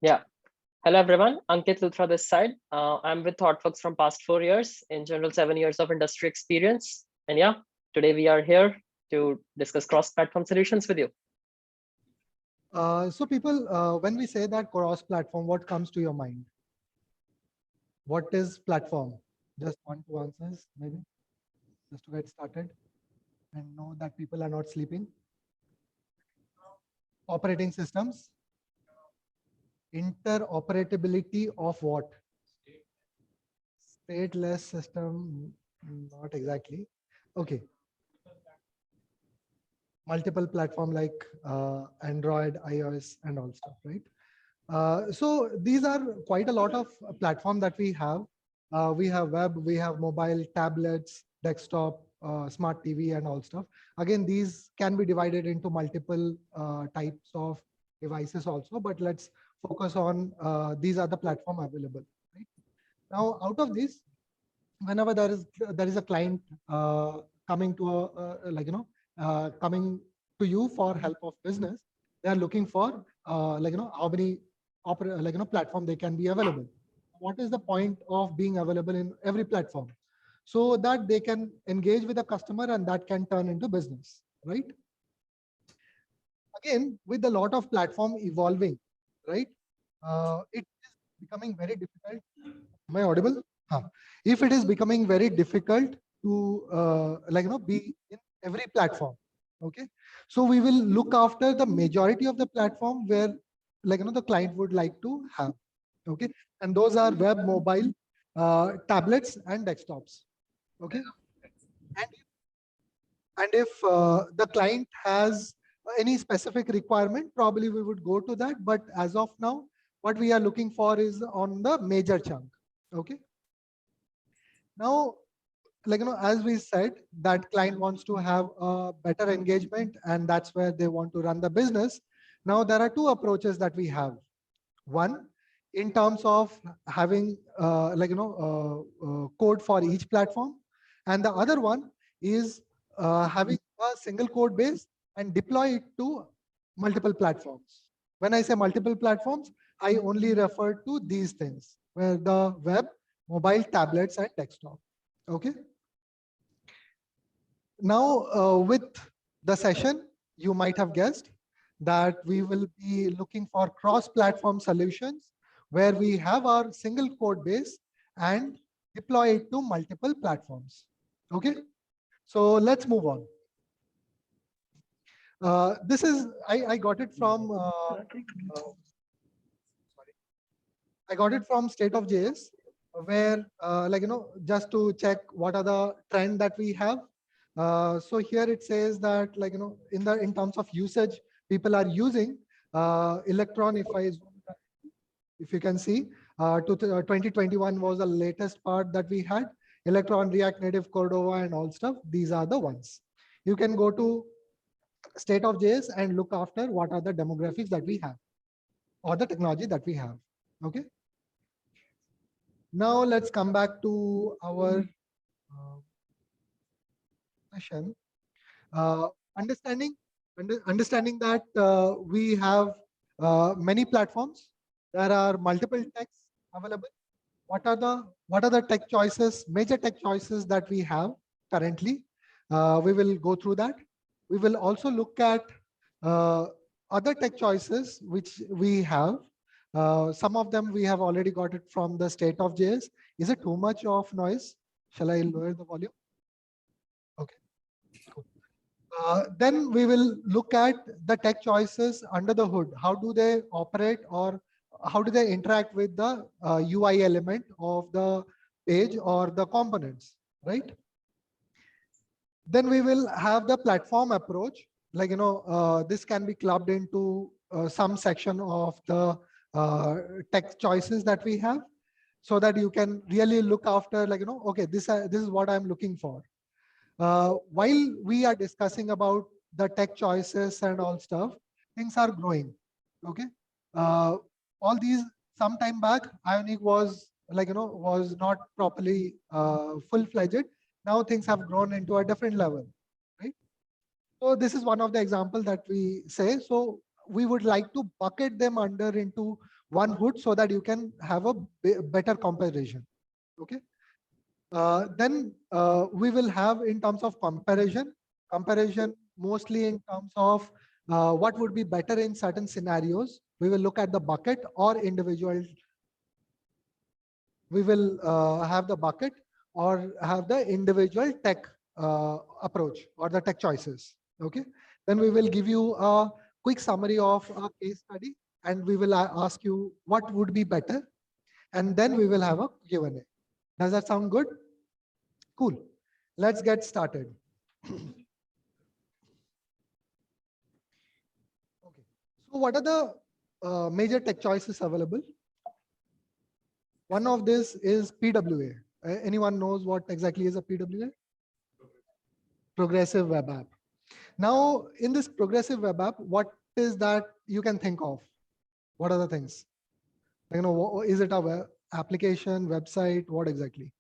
Yeah. Hello, everyone. Ankit Luthra this side. I'm with ThoughtWorks from past 4 years, in general, 7 years of industry experience. And yeah, today we are here to discuss cross-platform solutions with you. So people, when we say that cross-platform, what comes to your mind? What is platform? Just one, two answers, maybe, just to get started and know that people are not sleeping. Operating systems, interoperability of what? Stateless system, not exactly. Okay, multiple platform like Android, iOS, and all stuff, right? So these are quite a lot of platform that we have. We have web, we have mobile, tablets, desktop, smart TV, and all stuff. Again, these can be divided into multiple types of devices also, but let's focus on these are the platform available. Right? Now, out of this, whenever there is a client coming to coming to you for help of business, they are looking for how many platform they can be available. What is the point of being available in every platform? So that they can engage with the customer and that can turn into business, right? Again, with a lot of platform evolving, right? It is becoming very difficult. Am I audible? Huh. If it is becoming very difficult to be in every platform, okay. So we will look after the majority of the platform where the client would like to have, okay. And those are web, mobile, tablets, and desktops, okay. And if the client has any specific requirement, probably we would go to that. But as of now, what we are looking for is on the major chunk, okay. Now, as we said, that client wants to have a better engagement, and that's where they want to run the business. Now, there are two approaches that we have. One, in terms of having code for each platform, and the other one is having a single code base and deploy it to multiple platforms. When I say multiple platforms, I only refer to these things, where the web, mobile, tablets, and desktop. Okay. Now, with the session, you might have guessed that we will be looking for cross-platform solutions where we have our single code base and deploy it to multiple platforms. Okay, so let's move on. This is, I got it from, I got it from State of JS, where just to check what are the trend that we have. So here it says that in terms of usage, people are using Electron. If you can see, 2021 was the latest part that we had. Electron, React Native, Cordova, and all stuff. These are the ones. You can go to State of JS and look after what are the demographics that we have or the technology that we have. Okay. Now let's come back to our session. Understanding that we have many platforms. There are multiple techs available. What are the tech choices, major tech choices that we have currently? We will go through that. We will also look at other tech choices which we have. Some of them we have already got it from the State of JS. Is it too much of noise? Shall I lower the volume? Okay. Cool. Then we will look at the tech choices under the hood. How do they operate, or how do they interact with the UI element of the page or the components, right? Then we will have the platform approach. This can be clubbed into some section of the tech choices that we have, so that you can really look after, okay, this is what I'm looking for. While we are discussing about the tech choices and all stuff, things are growing. Okay. All these, some time back, Ionic was was not properly full-fledged. Now things have grown into a different level, right? So this is one of the examples that we say. So we would like to bucket them under into one hood so that you can have a better comparison. Okay. Then we will have in terms of comparison mostly in terms of what would be better in certain scenarios. We will look at the bucket or individual. We will have the bucket or have the individual tech approach or the tech choices. Okay. Then we will give you a quick summary of a case study, and we will ask you what would be better, and then we will have a Q&A. Does that sound good? Cool. Let's get started. Okay. So what are the major tech choices available? One of this is PWA. Anyone knows what exactly is a PWA? Progressive web app. Now, in this progressive web app, what is that you can think of? What are the things? You know, is it a web application, website? What exactly?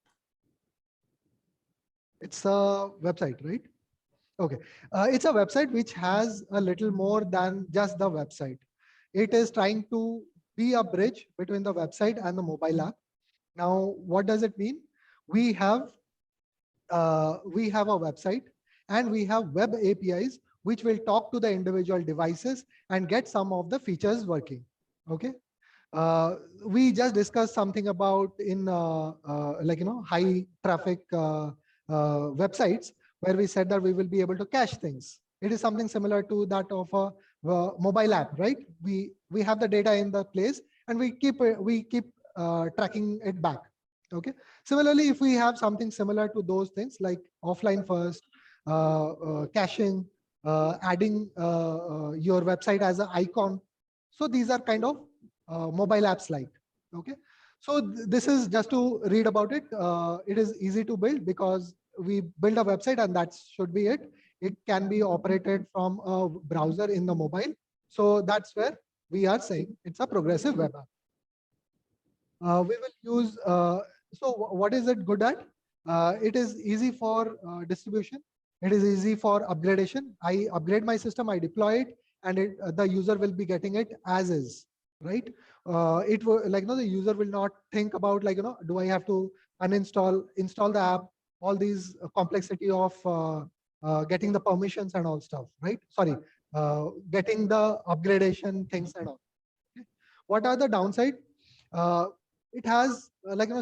It's a website, right? Okay. It's a website which has a little more than just the website. It is trying to be a bridge between the website and the mobile app. Now, what does it mean? We have a website and we have web APIs which will talk to the individual devices and get some of the features working. Okay. We just discussed something about in high traffic websites where we said that we will be able to cache things. It is something similar to that of a mobile app, right? We have the data in the place and we keep tracking it back. Okay. Similarly, if we have something similar to those things like offline first, caching, adding your website as an icon. So these are kind of mobile apps like. Okay. So this is just to read about it. It is easy to build because we build a website and that should be it. It can be operated from a browser in the mobile. So that's where we are saying it's a progressive web app. We will use, so what is it good at? It is easy for distribution. It is easy for upgradation. I upgrade my system, I deploy it, and the user will be getting it as is, right? It will the user will not think about do I have to install the app, all these complexity of getting the permissions and all stuff, right? Sorry, getting the upgradation things and all. Okay. What are the downside? It has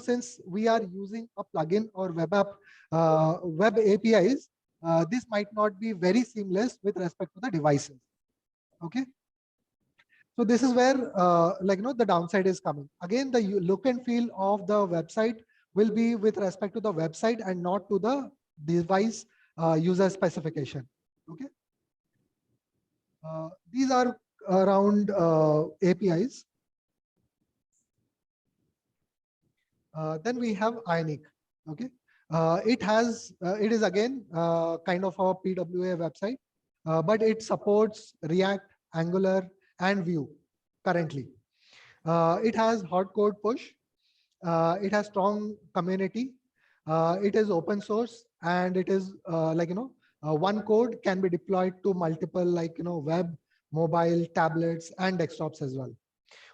since we are using a plugin or web app web APIs, this might not be very seamless with respect to the devices. Okay. So this is where the downside is coming. Again, the look and feel of the website will be with respect to the website and not to the device user specification. Okay. These are around APIs. Then we have Ionic. Okay. It is again kind of a PWA website, but it supports React, Angular, and Vue currently. It has hard code push. It has strong community. It is open source, and it is one code can be deployed to multiple web, mobile, tablets, and desktops as well.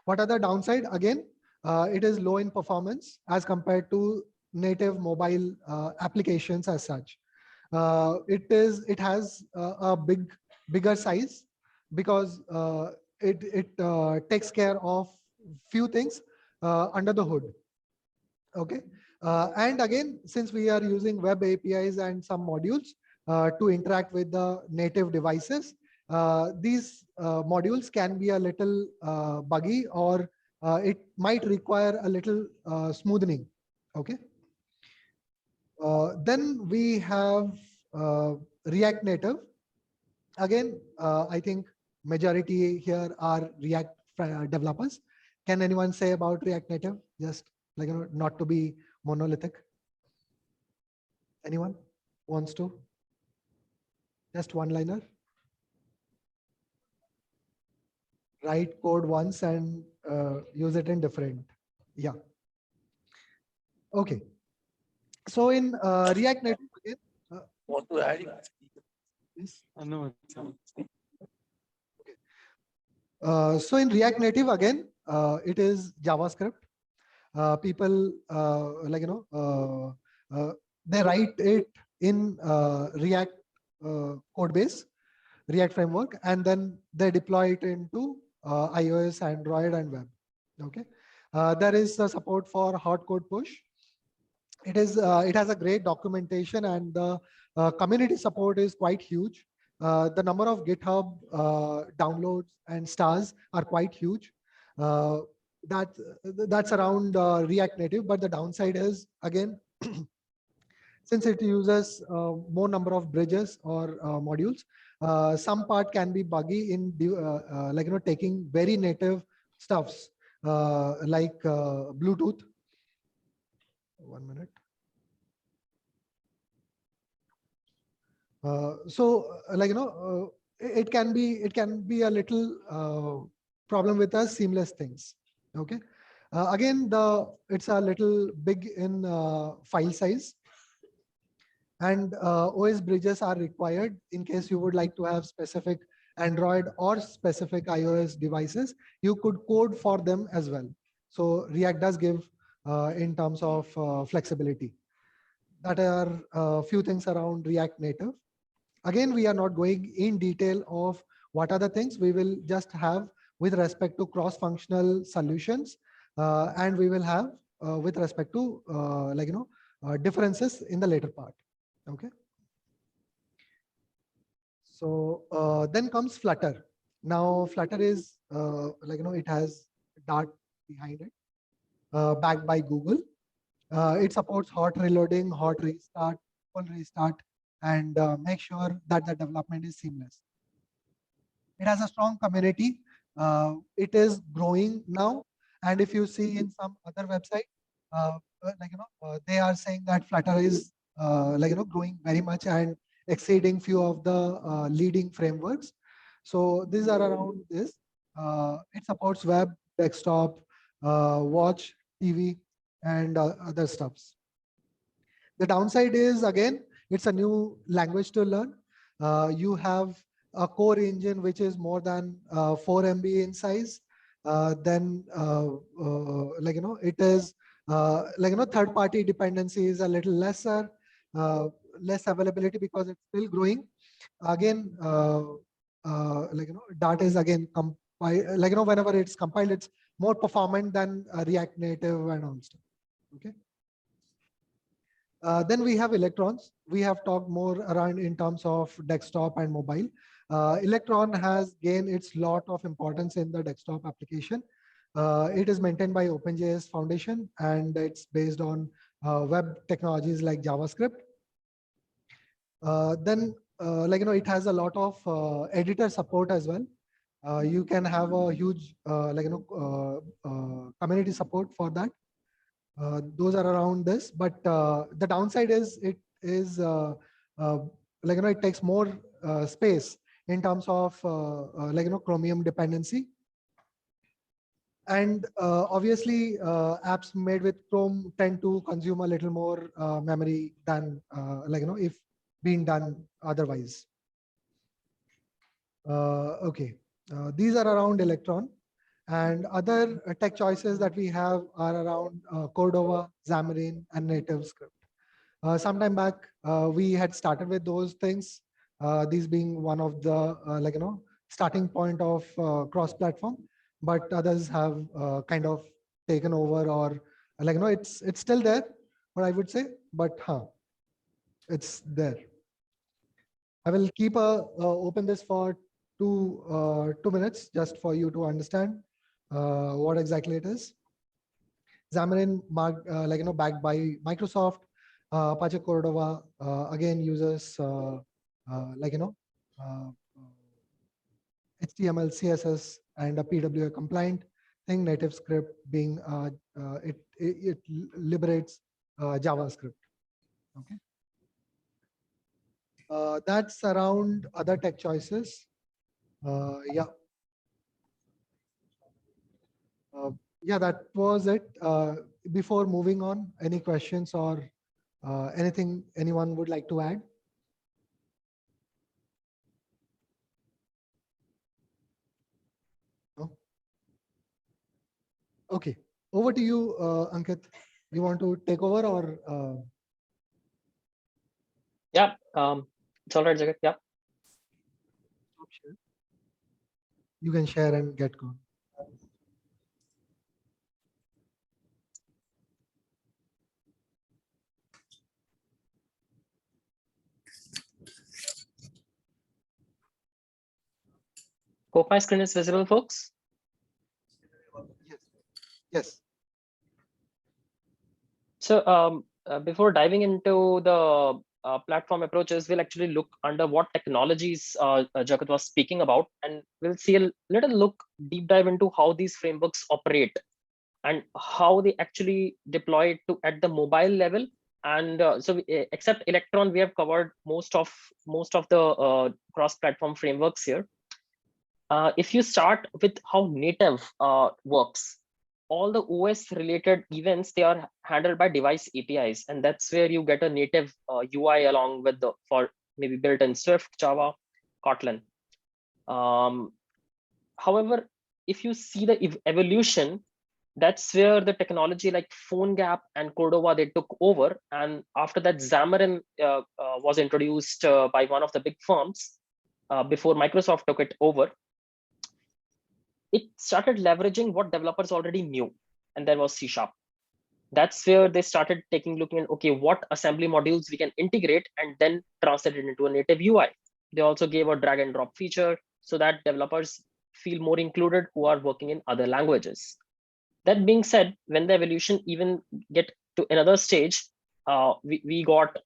What are the downside? Again, it is low in performance as compared to native mobile applications as such. It has a bigger size because it takes care of few things under the hood. Okay. And again, since we are using web APIs and some modules to interact with the native devices, these modules can be a little buggy, or it might require a little smoothing. Okay. Then we have React Native. Again, I think majority here are React developers. Can anyone say about React Native? Just not to be monolithic. Anyone wants to? Just one liner. Write code once and use it in different. Yeah. Okay. So in React Native again. Want to add? Yes. No. So in React Native again, it is JavaScript. People they write it in React code base, React framework, and then they deploy it into iOS, Android, and web. Okay, there is support for hard code push. It has a great documentation, and the community support is quite huge. The number of GitHub downloads and stars are quite huge. Uh, that that's around React Native, but the downside is, again, since it uses more number of bridges or modules, some part can be buggy in taking very native stuffs like Bluetooth. 1 minute. It can be a little problem with us seamless things. Okay. Again, it's a little big in file size, and OS bridges are required in case you would like to have specific Android or specific iOS devices. You could code for them as well. So React does give in terms of flexibility. That are a few things around React Native. Again, we are not going in detail of what are the things. We will just have with respect to cross-functional solutions, and we will have with respect to differences in the later part. Okay. So then comes Flutter. Now Flutter is it has Dart behind it, backed by Google. It supports hot reloading, hot restart, full restart, and make sure that the development is seamless. It has a strong community. It is growing now, and if you see in some other website, they are saying that Flutter is growing very much and exceeding few of the leading frameworks. So these are around this. It supports web, desktop, watch, TV, and other stuffs. The downside is, again, it's a new language to learn. You have a core engine which is more than 4 MB in size. Then it is third-party dependency is a little lesser, less availability because it's still growing. Again, Dart is again whenever it's compiled, it's more performant than React Native and all stuff. Okay. Then we have Electrons. We have talked more around in terms of desktop and mobile. Electron has gained its lot of importance in the desktop application. It is maintained by OpenJS Foundation, and it's based on web technologies like JavaScript. It has a lot of editor support as well. You can have a huge community support for that. Those are around this, but the downside is it is it takes more space in terms of Chromium dependency, and obviously apps made with Chrome tend to consume a little more memory than if being done otherwise. Okay, these are around Electron. And other tech choices that we have are around Cordova, Xamarin, and Native Script. Sometime back, we had started with those things, these being one of the starting point of cross-platform, but others have kind of taken over, or it's still there, what I would say, but it's there. I will keep open this for 2 minutes just for you to understand what exactly it is. Xamarin, backed by Microsoft. Apache Cordova again uses HTML, CSS, and a PWA compliant thing. Native script being it liberates JavaScript. Okay. That's around other tech choices. Yeah. Yeah, that was it. Before moving on, any questions or anything anyone would like to add? No? Okay, over to you, Ankit. You want to take over or? Yeah, it's all right, Jagat. Yeah. You can share and get going. Hope my screen is visible, folks. Yes. Yes. So before diving into the platform approaches, we'll actually look under what technologies Jagat was speaking about, and we'll see a little look deep dive into how these frameworks operate and how they actually deploy it to at the mobile level. And except Electron, we have covered most of the cross-platform frameworks here. If you start with how native works, all the OS related events, they are handled by device APIs, and that's where you get a native UI along with the for maybe built in Swift, Java, Kotlin. However, if you see the evolution, that's where the technology like PhoneGap and Cordova they took over, and after that, Xamarin was introduced by one of the big firms before Microsoft took it over. It started leveraging what developers already knew, and there was C#. That's where they started looking at, okay, what assembly modules we can integrate and then translate it into a native UI. They also gave a drag and drop feature so that developers feel more included who are working in other languages. That being said, when the evolution even get to another stage, we got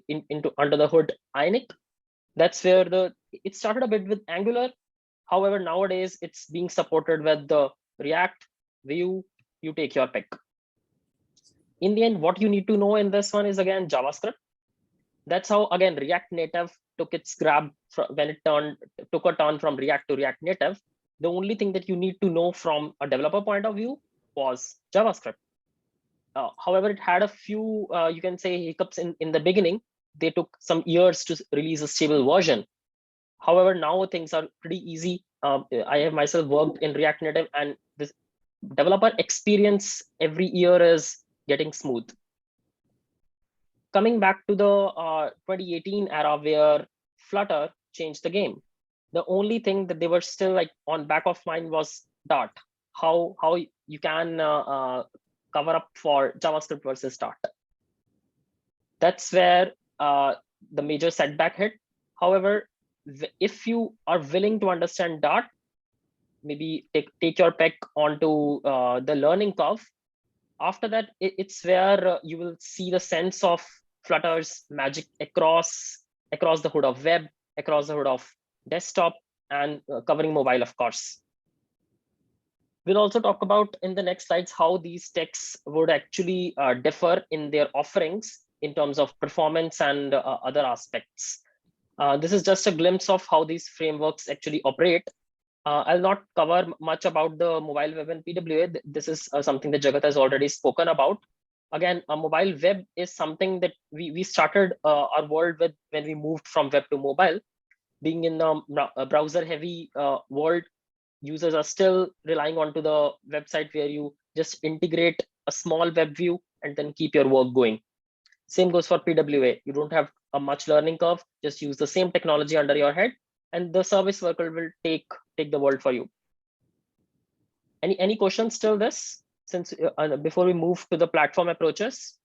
into under the hood Ionic. That's where it started a bit with Angular. However, nowadays it's being supported with the React, Vue, you take your pick. In the end, what you need to know in this one is again JavaScript. That's how again React Native took its grab when it took a turn from React to React Native. The only thing that you need to know from a developer point of view was JavaScript. However, it had a few, you can say, hiccups in the beginning. They took some years to release a stable version. However, now things are pretty easy. I have myself worked in React Native, and this developer experience every year is getting smooth. Coming back to the 2018 era where Flutter changed the game, the only thing that they were still like on back of mind was Dart. How you can cover up for JavaScript versus Dart. That's where the major setback hit. However, if you are willing to understand Dart, maybe take your pick onto the learning curve. After that, it's where you will see the sense of Flutter's magic across the hood of web, across the hood of desktop, and covering mobile, of course. We'll also talk about in the next slides how these techs would actually differ in their offerings in terms of performance and other aspects. This is just a glimpse of how these frameworks actually operate. I'll not cover much about the mobile web and PWA. This is something that Jagat has already spoken about. Again, a mobile web is something that we started our world with when we moved from web to mobile. Being in a browser-heavy world, users are still relying onto the website where you just integrate a small web view and then keep your work going. Same goes for PWA. You don't have a much learning curve. Just use the same technology under your head, and the service worker will take the world for you. Any questions till this? Since before we move to the platform approaches.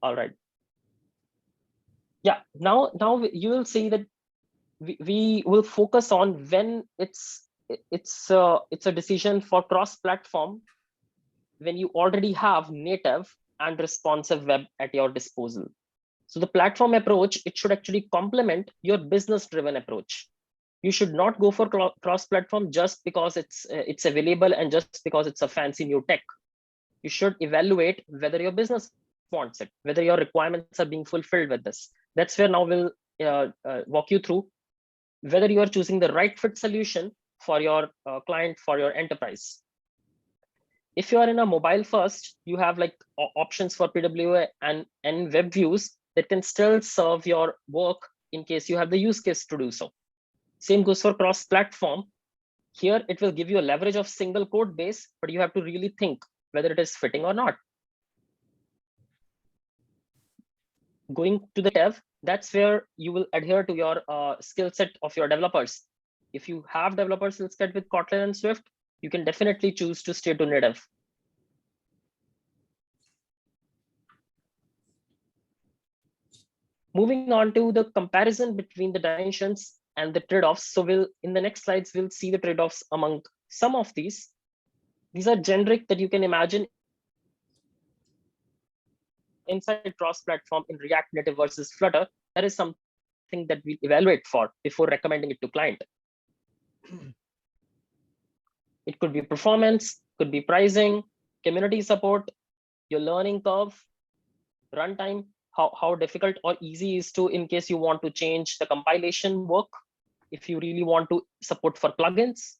All right. Yeah. Now you will see that we will focus on when it's a decision for cross-platform when you already have native and responsive web at your disposal. So the platform approach, it should actually complement your business-driven approach. You should not go for cross-platform just because it's available and just because it's a fancy new tech. You should evaluate whether your business wants it, whether your requirements are being fulfilled with this. That's where now we'll walk you through whether you are choosing the right fit solution for your client, for your enterprise. If you are in a mobile first, you have like options for PWA and web views that can still serve your work in case you have the use case to do so. Same goes for cross-platform. Here, it will give you a leverage of single code base, but you have to really think whether it is fitting or not. Going to the dev, that's where you will adhere to your skill set of your developers. If you have developers skill set with Kotlin and Swift, you can definitely choose to stay to native. Moving on to the comparison between the dimensions and the trade-offs. So in the next slides, we'll see the trade-offs among some of these. These are generic that you can imagine inside cross-platform in React Native versus Flutter. That is something that we evaluate for before recommending it to client. It could be performance, could be pricing, community support, your learning curve, runtime, how difficult or easy is to in case you want to change the compilation work, if you really want to support for plugins,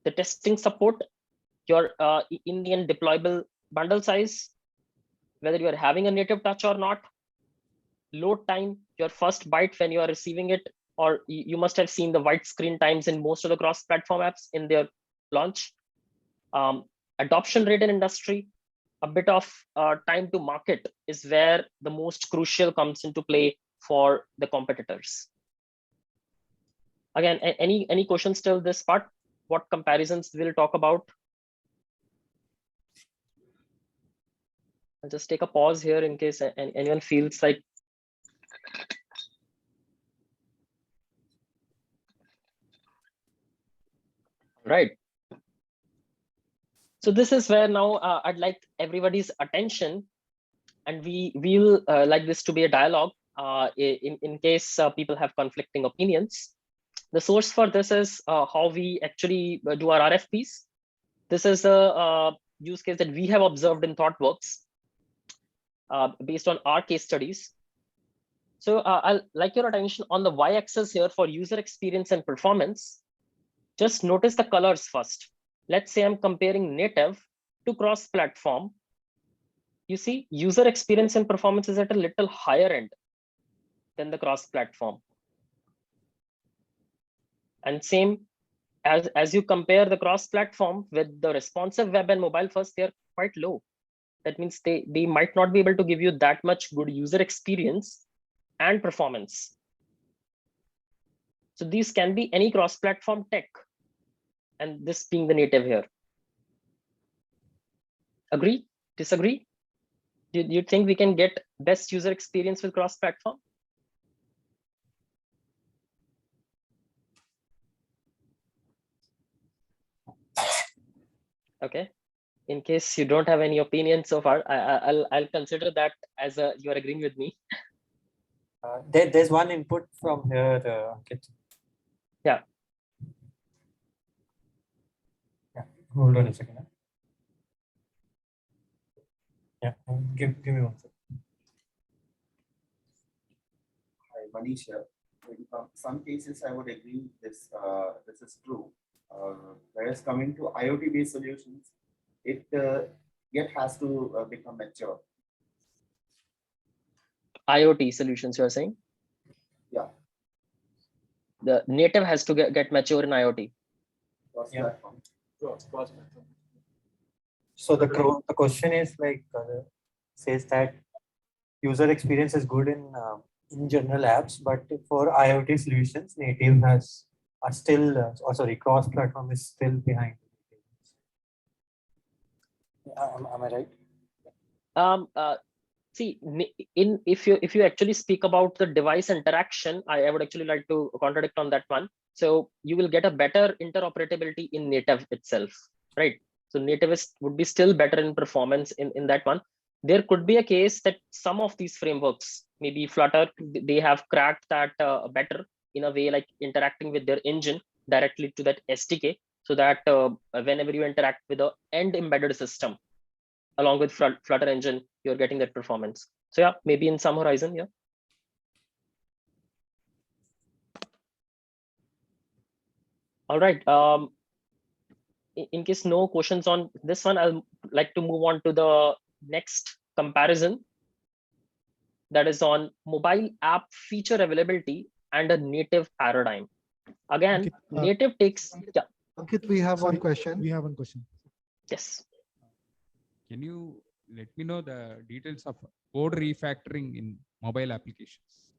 the testing support, your Indian deployable bundle size, whether you are having a native touch or not, load time, your first byte when you are receiving it, or you must have seen the white screen times in most of the cross-platform apps in their launch, adoption rate in industry, a bit of time to market is where the most crucial comes into play for the competitors. Again, any questions till this part? What comparisons we'll talk about? I'll just take a pause here in case anyone feels like. Right. So this is where now I'd like everybody's attention, and we'll like this to be a dialogue in case people have conflicting opinions. The source for this is how we actually do our RFPs. This is a use case that we have observed in ThoughtWorks based on our case studies. So I'll like your attention on the y-axis here for user experience and performance. Just notice the colors first. Let's say I'm comparing native to cross-platform. You see, user experience and performance is at a little higher end than the cross-platform. And same as you compare the cross-platform with the responsive web and mobile first, they're quite low. That means they might not be able to give you that much good user experience and performance. So these can be any cross-platform tech, and this being the native here. Agree? Disagree? Do you think we can get best user experience with cross-platform? Okay. In case you don't have any opinion so far, I'll consider that as you're agreeing with me. There's one input from here, Ankit. Yeah. Yeah. Hold on a second. Yeah. Give me one second. Hi, Manish here. In some cases, I would agree this this is true. Whereas coming to IoT-based solutions, it yet has to become mature. IoT solutions, you're saying? Yeah. The native has to get mature in IoT. Cross-platform. So the question is like says that user experience is good in general apps, but for IoT solutions, native are still cross-platform is still behind. Am I right? See, if you actually speak about the device interaction, I would actually like to contradict on that one. So you will get a better interoperability in native itself, right? So native would be still better in performance in that one. There could be a case that some of these frameworks, maybe Flutter, they have cracked that better in a way, like interacting with their engine directly to that SDK, so that whenever you interact with the end embedded system, along with Flutter engine, you're getting that performance. So yeah, maybe in some horizon, yeah. All right. In case no questions on this one, I'll like to move on to the next comparison. That is on mobile app feature availability and a native paradigm. Again, native takes. Yeah. Ankit, we have one Sorry, question. We have one question. Yes. Can you let me know the details of code refactoring in mobile applications?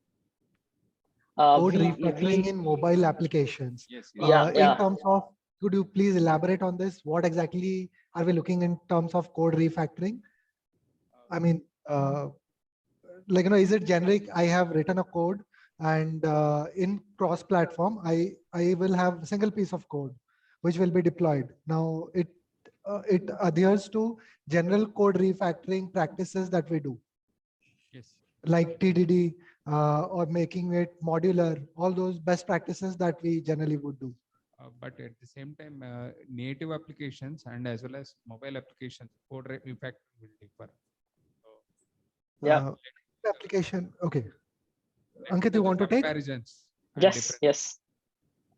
Code We- refactoring in mobile applications. Yes. Yeah, In yeah. terms of, could you please elaborate on this? What exactly are we looking in terms of code refactoring? I mean, like, is it generic? I have written a code, and in cross-platform, I will have a single piece of code which will be deployed. Now, it adheres to general code refactoring practices that we do, Yes. like TDD, or making it modular, all those best practices that we generally would do. But at the same time, native applications and as well as mobile applications, code refactoring will differ. Yeah. Application. Okay. Let's Ankit, look you at want the to take? comparisons and Yes. different- Yes.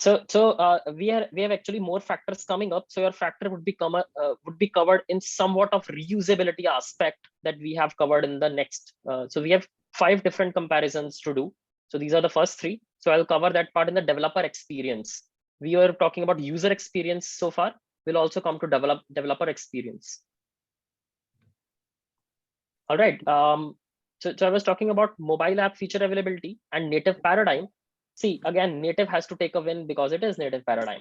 We have actually more factors coming up. So your factor would be covered in somewhat of reusability aspect that we have covered in the next. So we have 5 different comparisons to do. So these are the first 3. So I'll cover that part in the developer experience. We were talking about user experience so far. We'll also come to developer experience. All right. So I was talking about mobile app feature availability and native paradigm. See, again, native has to take a win because it is native paradigm.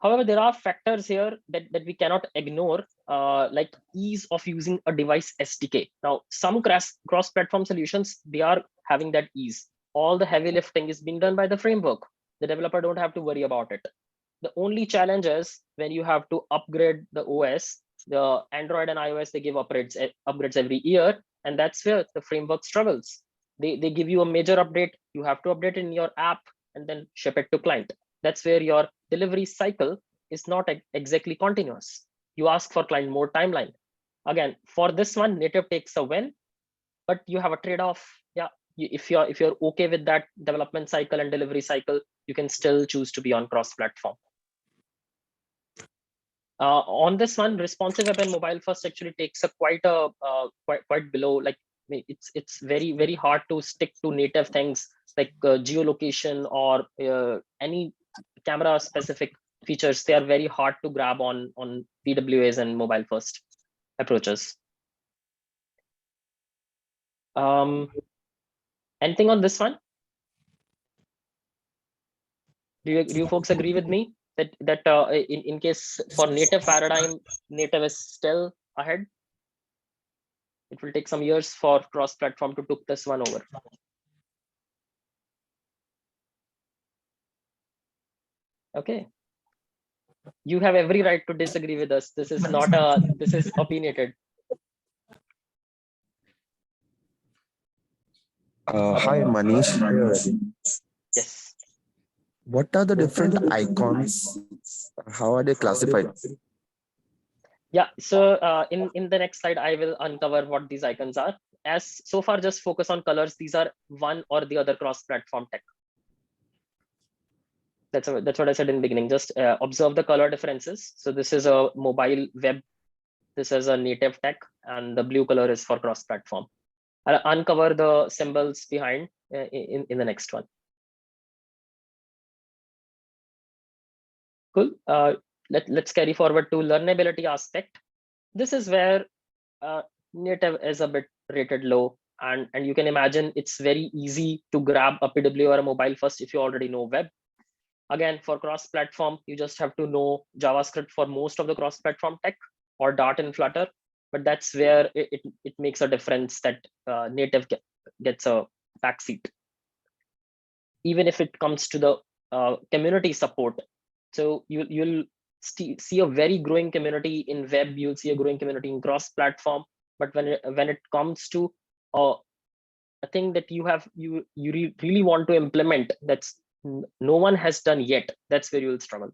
However, there are factors here that we cannot ignore, like ease of using a device SDK. Now, some cross-platform solutions, they are having that ease. All the heavy lifting is being done by the framework. The developer don't have to worry about it. The only challenge is when you have to upgrade the OS, the Android and iOS, they give upgrades every year. And that's where the framework struggles. They give you a major update. You have to update in your app and then ship it to client. That's where your delivery cycle is not exactly continuous. You ask for client more timeline. Again, for this one, native takes a win, but you have a trade-off. Yeah, if you're okay with that development cycle and delivery cycle, you can still choose to be on cross-platform. On this one, responsive web and mobile first actually takes a quite below. Like it's very hard to stick to native things like geolocation or any camera specific features. They are very hard to grab on PWAs and mobile first approaches. Anything on this one? Do you folks agree with me that in case for native paradigm, native is still ahead? It will take some years for cross-platform to took this one over. Okay. You have every right to disagree with us. This is not this is opinionated. Hi, Manish here. Yes. What are the different icons? How are they classified? Yeah. So in the next slide, I will uncover what these icons are. As so far, just focus on colors. These are one or the other cross-platform tech. That's what I said in the beginning. Just observe the color differences. So this is a mobile web. This is a native tech, and the blue color is for cross-platform. I'll uncover the symbols behind in the next one. Cool. Let's carry forward to learnability aspect. This is where native is a bit rated low, and you can imagine it's very easy to grab a PW or a mobile first if you already know web. Again, for cross-platform, you just have to know JavaScript for most of the cross-platform tech or Dart and Flutter, but that's where it makes a difference that native gets a backseat. Even if it comes to the community support. So you'll see a very growing community in web, you'll see a growing community in cross-platform, but when it comes to a thing that you really want to implement that's no one has done yet, that's where you'll struggle.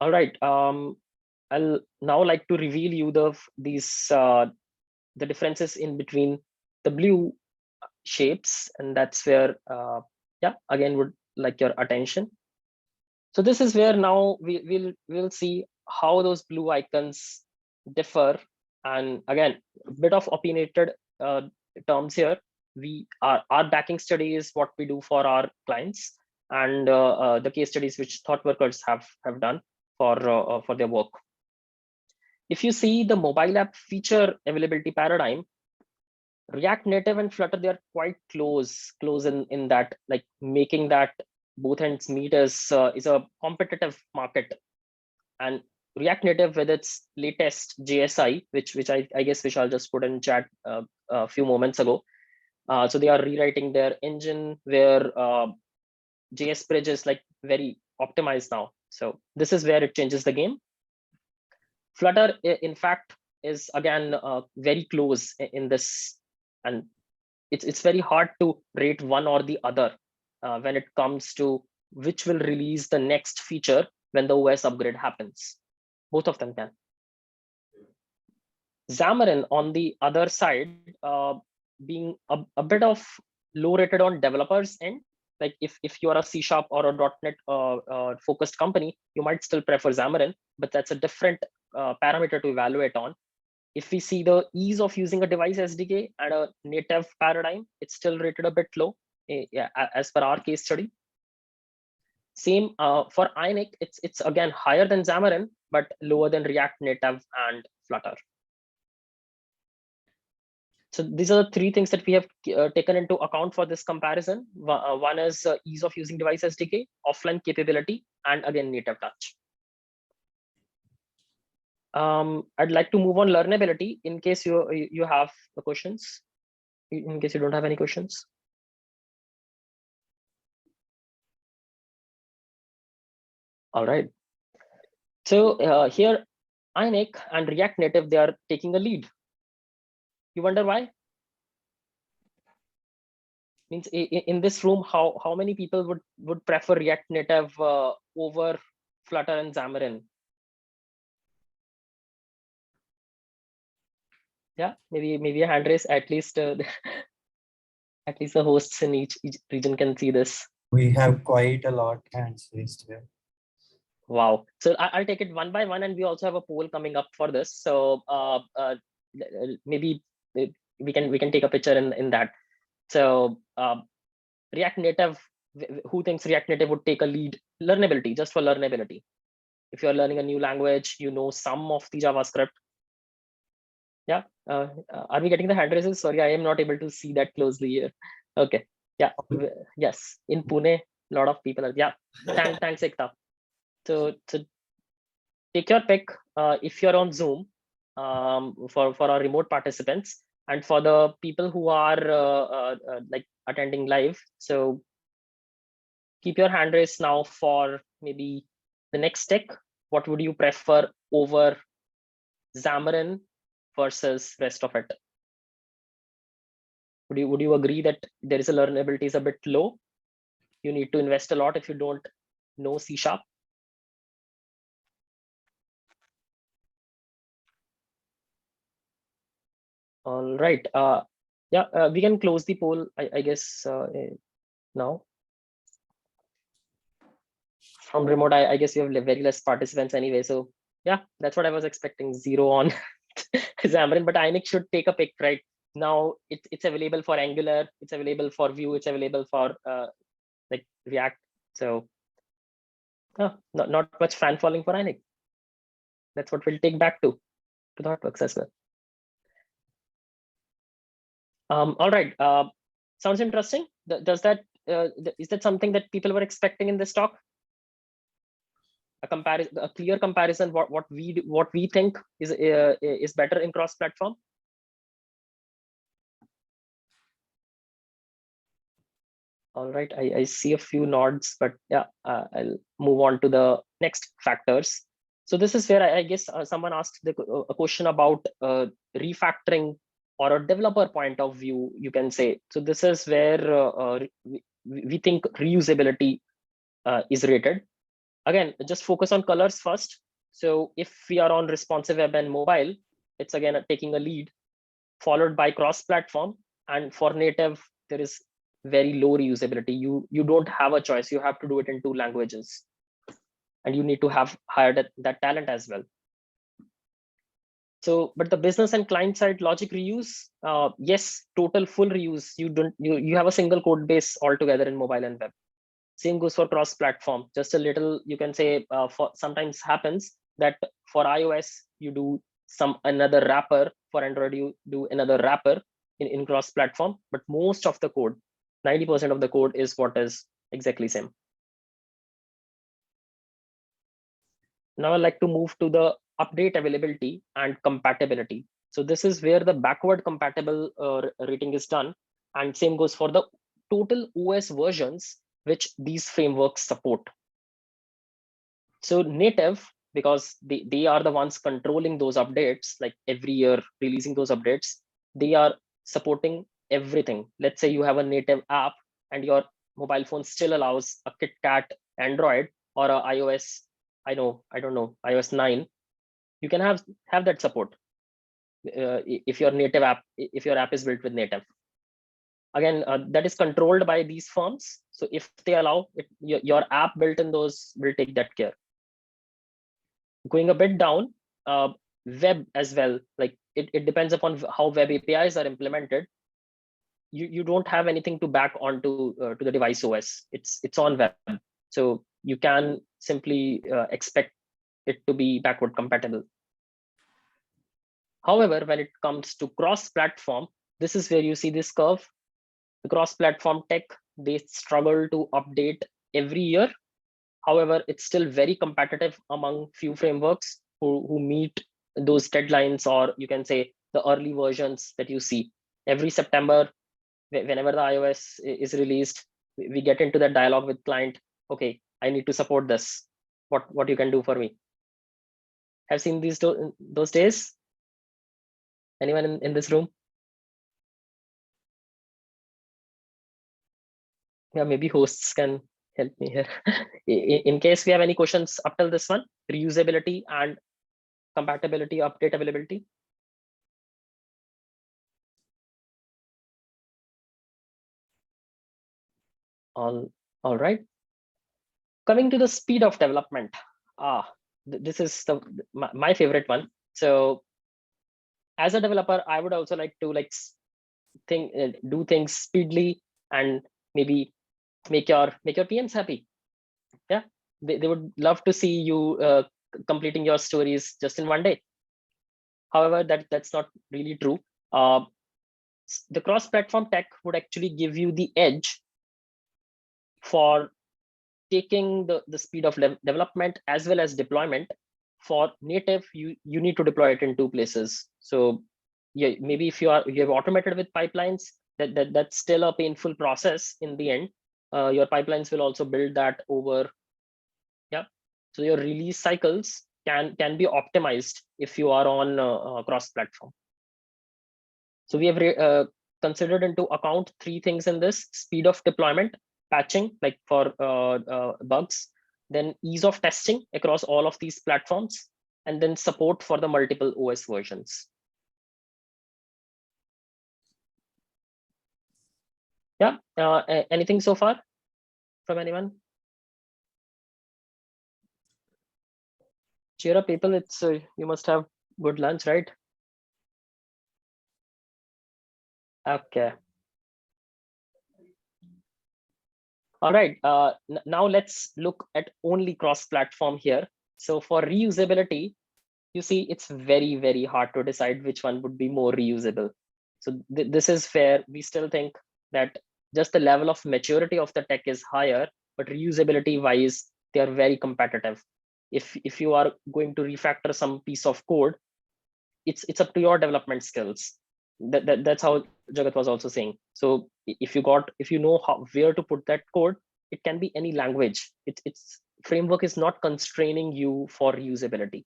All right, I'll now like to reveal you the differences in between the blue shapes, and that's where yeah, again would like your attention. So this is where now we'll see how those blue icons differ, and again a bit of opinionated terms here. Our backing study is what we do for our clients. and the case studies which ThoughtWorkers have done for their work. If you see the mobile app feature availability paradigm, React Native and Flutter, they are quite close in that, like making that both ends meet is a competitive market. And React Native with its latest JSI, which I guess which I'll just put in chat a few moments ago. So they are rewriting their engine where JS Bridge is like very optimized now. So this is where it changes the game. Flutter, in fact, is again very close in this, and it's very hard to rate one or the other when it comes to which will release the next feature when the OS upgrade happens. Both of them can. Xamarin, on the other side, being a bit of low rated on developers end, like if you are a C# or a .NET focused company, you might still prefer Xamarin, but that's a different parameter to evaluate on. If we see the ease of using a device SDK and a native paradigm, it's still rated a bit low, as per our case study. Same for Ionic, it's again higher than Xamarin, but lower than React Native and Flutter. So these are the three things that we have taken into account for this comparison. One is ease of using device SDK, offline capability, and again, native touch. I'd like to move on learnability in case you have the questions, in case you don't have any questions. All right. So here, Ionic and React Native, they are taking a lead. You wonder why? Means in this room, how many people would prefer React Native over Flutter and Xamarin? Yeah, maybe a hand raise, at least at least the hosts in each region can see this. We have quite a lot hands raised here. Wow. So I'll take it one by one, and we also have a poll coming up for this. So maybe we can take a picture in that. So React Native, who thinks React Native would take a lead? Learnability, just for learnability. If you're learning a new language, you know some of the JavaScript. Yeah. Are we getting the hand raises? Sorry, I am not able to see that closely here. Okay. Yeah. Yes. In Pune, a lot of people are. Yeah. Thanks, Ekta. So take your pick if you're on Zoom for our remote participants, and for the people who are like attending live. So keep your hand raised now for maybe the next tech. What would you prefer over Xamarin versus rest of it? Would you agree that there is a learnability is a bit low? You need to invest a lot if you don't know C#. All right. Yeah, we can close the poll, I guess, now. From remote, I guess we have very less participants anyway. So yeah, that's what I was expecting. 0 on Xamarin, but Ionic should take a pick right now. It's available for Angular, it's available for Vue, it's available for like React. So not much fan following for Ionic. That's what we'll take back to ThoughtWorks as well. All right. Sounds interesting. Does that is that something that people were expecting in this talk? A clear comparison. What we think is better in cross-platform. All right. I see a few nods, but yeah, I'll move on to the next factors. So this is where I guess someone asked a question about refactoring, or a developer point of view, you can say. So this is where we think reusability is rated. Again, just focus on colors first. So if we are on responsive web and mobile, it's again taking a lead, followed by cross-platform. And for native, there is very low reusability. You don't have a choice. You have to do it in 2 languages. And you need to have hired that talent as well. So, but the business and client side logic reuse, yes, total full reuse. You have a single code base altogether in mobile and web. Same goes for cross-platform. Just a little, you can say, for sometimes happens that for iOS you do another wrapper, for Android you do another wrapper in cross-platform, but most of the code, 90% of the code is what is exactly same. Now I'd like to move to the update availability and compatibility. So this is where the backward compatible rating is done, and same goes for the total OS versions which these frameworks support. So native, because they are the ones controlling those updates, like every year releasing those updates, they are supporting everything. Let's say you have a native app and your mobile phone still allows a KitKat Android or a iOS, I don't know, iOS 9, you can have that support if your native app, if your app is built with native. Again, that is controlled by these firms. So if they allow it, your app built in those will take that care. Going a bit down, web as well, like it depends upon how web APIs are implemented. You don't have anything to back onto to the device OS. It's on web, so you can simply expect it to be backward compatible. However, when it comes to cross-platform, this is where you see this curve. The cross-platform tech, they struggle to update every year. However, it's still very competitive among few frameworks who meet those deadlines, or you can say the early versions that you see. Every September, whenever the iOS is released, we get into that dialogue with client. Okay, I need to support this. What you can do for me? Have seen those days? Anyone in this room? Yeah, maybe hosts can help me here. In case we have any questions up till this one, reusability and compatibility, update availability. All right. Coming to the speed of development. This is my favorite one. So as a developer, I would also like to do things speedily and maybe make your PMs happy. Yeah, they would love to see you completing your stories just in one day. However, that's not really true. The cross-platform tech would actually give you the edge for taking the speed of development as well as deployment. For native, you need to deploy it in two places. So yeah, maybe if you have automated with pipelines, that's still a painful process in the end. Your pipelines will also build that over. Yeah, so your release cycles can be optimized if you are on cross-platform. So we have considered into account three things in this: speed of deployment, patching, like for bugs, then ease of testing across all of these platforms, and then support for the multiple OS versions. Yeah, anything so far from anyone? Cheer up, people. It's you must have good lunch, right? Okay. All right. Now let's look at only cross-platform here. So for reusability, you see it's very, very hard to decide which one would be more reusable. So this is where we still think that just the level of maturity of the tech is higher, but reusability wise, they are very competitive. If you are going to refactor some piece of code, it's up to your development skills. That's how Jagat was also saying. So if you know where to put that code, it can be any language. It's framework is not constraining you for reusability.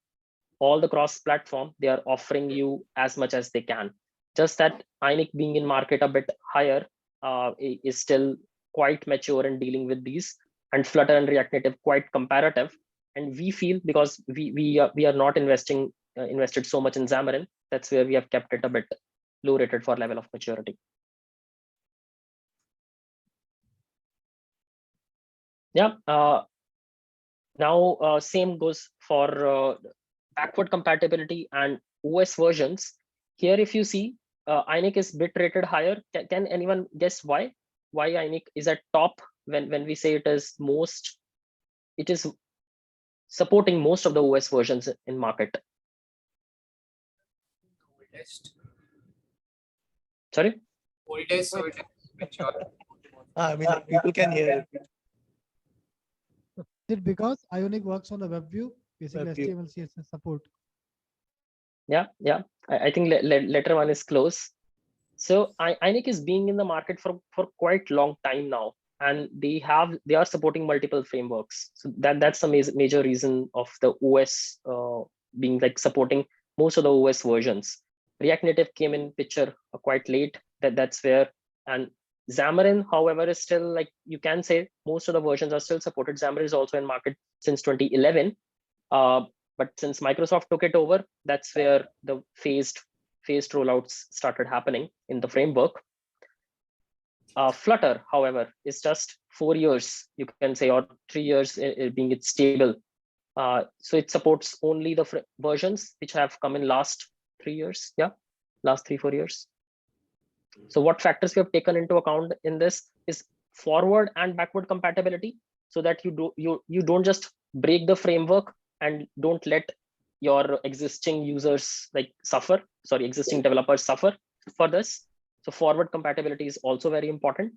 All the cross-platform, they are offering you as much as they can. Just that Ionic being in market a bit higher is still quite mature in dealing with these, and Flutter and React Native quite comparative. And we feel because we are not invested so much in Xamarin, that's where we have kept it a bit low rated for level of maturity. Yeah. Now same goes for backward compatibility and OS versions. Here, if you see, Ionic is bit rated higher. Can anyone guess why? Why Ionic is at top when we say it is supporting most of the OS versions in market. Oldest. Sorry. Oldest, so it is mature. I mean, people can hear it. Is it because Ionic works on the web view, basically Web view. HTML, CSS support? Yeah. I think later one is close. So Ionic is being in the market for quite long time now, and they are supporting multiple frameworks. So that's the major reason of the OS being like supporting most of the OS versions. React Native came in picture quite late. That's where, and Xamarin, however, is still, like, you can say most of the versions are still supported. Xamarin is also in market since 2011. But since Microsoft took it over, that's where the phased rollouts started happening in the framework. Flutter, however, is just 4 years, you can say, or 3 years being it stable. So it supports only the versions which have come in last 3 years. Yeah, last 3-4 years. So what factors we have taken into account in this is forward and backward compatibility, so that you don't just break the framework and don't let your existing users existing developers suffer for this. So forward compatibility is also very important.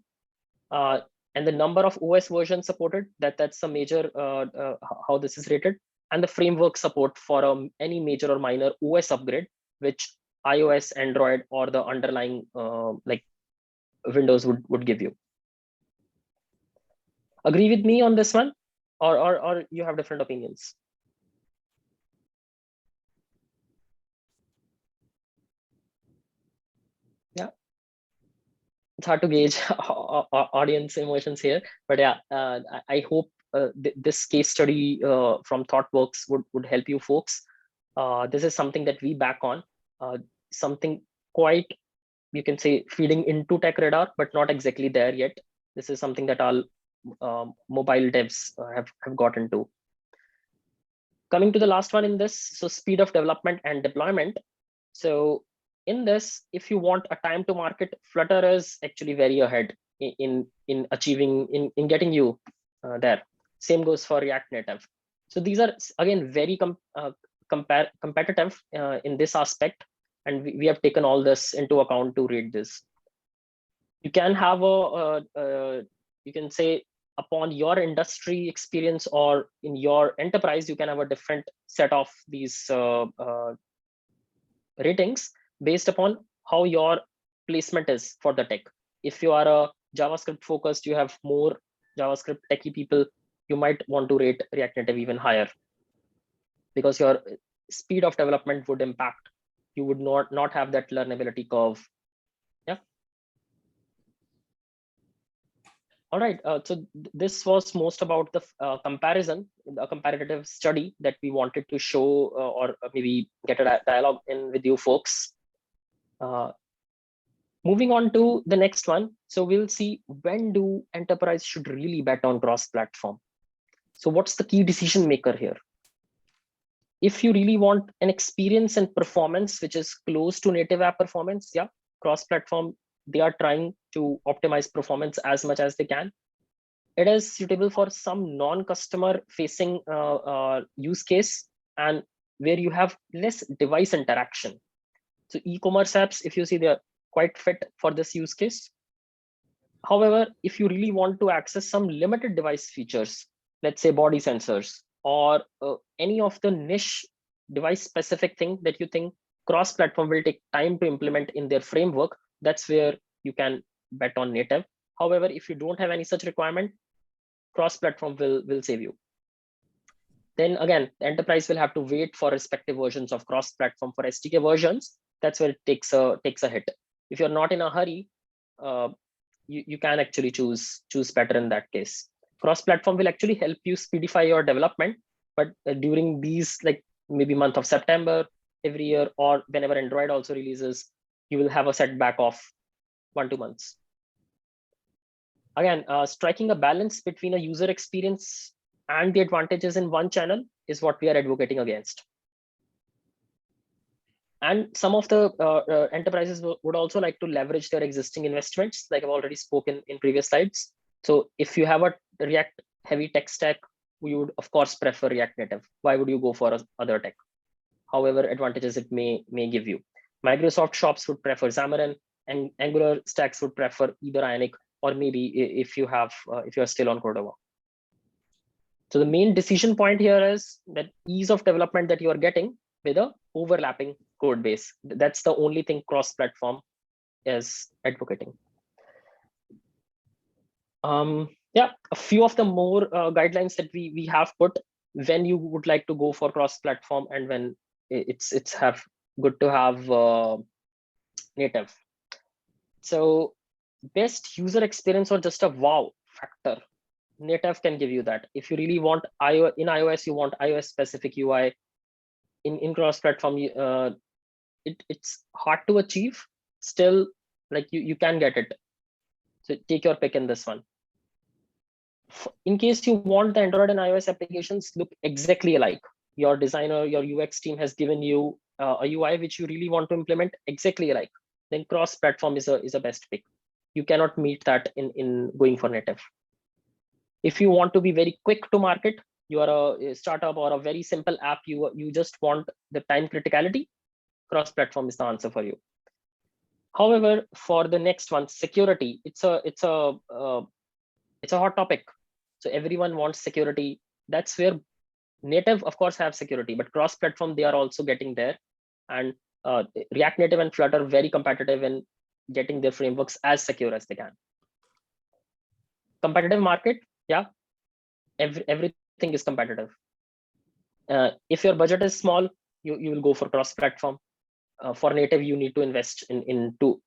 And the number of OS versions supported, that's a major how this is rated, and the framework support for any major or minor OS upgrade, which iOS, Android, or the underlying like Windows would give you. Agree with me on this one, or you have different opinions? Yeah, it's hard to gauge audience emotions here, but yeah, I hope this case study from ThoughtWorks would help you folks. This is something that we back on, something quite, you can say, feeding into Tech Radar, but not exactly there yet. This is something that all mobile devs have got into. Coming to the last one in this, so speed of development and deployment. So in this, if you want a time to market, Flutter is actually very ahead in achieving, in getting you there. Same goes for React Native. So these are, again, very competitive in this aspect, and we have taken all this into account to rate this. You can have you can say, upon your industry experience or in your enterprise, you can have a different set of these ratings based upon how your placement is for the tech. If you are a JavaScript focused, you have more JavaScript techie people, you might want to rate React Native even higher, because your speed of development would impact. You would not have that learnability curve. Yeah. All right. So this was most about the comparison, a comparative study that we wanted to show, or maybe get a dialogue in with you folks. Moving on to the next one. So we'll see, when do enterprise should really bet on cross-platform? So what's the key decision maker here? If you really want an experience and performance which is close to native app performance, yeah, cross-platform, they are trying to optimize performance as much as they can. It is suitable for some non-customer facing use case, and where you have less device interaction. So e-commerce apps, if you see, they're quite fit for this use case. However, if you really want to access some limited device features, let's say body sensors, or any of the niche device specific thing that you think cross-platform will take time to implement in their framework, that's where you can bet on native. However, if you don't have any such requirement, cross-platform will save you. Then again, the enterprise will have to wait for respective versions of cross-platform for SDK versions. That's where it takes a hit. If you're not in a hurry, you can actually choose better in that case. Cross-platform will actually help you speedify your development, but during these, like maybe month of September every year, or whenever Android also releases, you will have a setback of 1-2 months. Again, striking a balance between a user experience and the advantages in one channel is what we are advocating against. And some of the enterprises would also like to leverage their existing investments, like I've already spoken in previous slides. So if you have a React heavy tech stack, you would of course prefer React Native. Why would you go for other tech? However advantages it may give you. Microsoft shops would prefer Xamarin, and Angular stacks would prefer either Ionic, or maybe if you are still on Cordova. So the main decision point here is that ease of development that you are getting with a overlapping code base. That's the only thing cross-platform is advocating. Yeah, a few of the more guidelines that we have put when you would like to go for cross-platform and when it's good to have native. So best user experience or just a wow factor, native can give you that. If you really want in iOS, you want iOS specific UI. In cross-platform, it's hard to achieve. Still, like you can get it. So take your pick in this one. In case you want the Android and iOS applications look exactly alike, your designer, your UX team has given you a UI which you really want to implement exactly alike, then cross-platform is a best pick. You cannot meet that in going for native. If you want to be very quick to market, you are a startup or a very simple app, you just want the time criticality, cross-platform is the answer for you. However, for the next one, security, it's a hot topic. So everyone wants security. That's where native, of course, have security, but cross-platform, they are also getting there. And React Native and Flutter very competitive in getting their frameworks as secure as they can. Competitive market, yeah, everything is competitive. If your budget is small, you will go for cross-platform. For native, you need to invest in two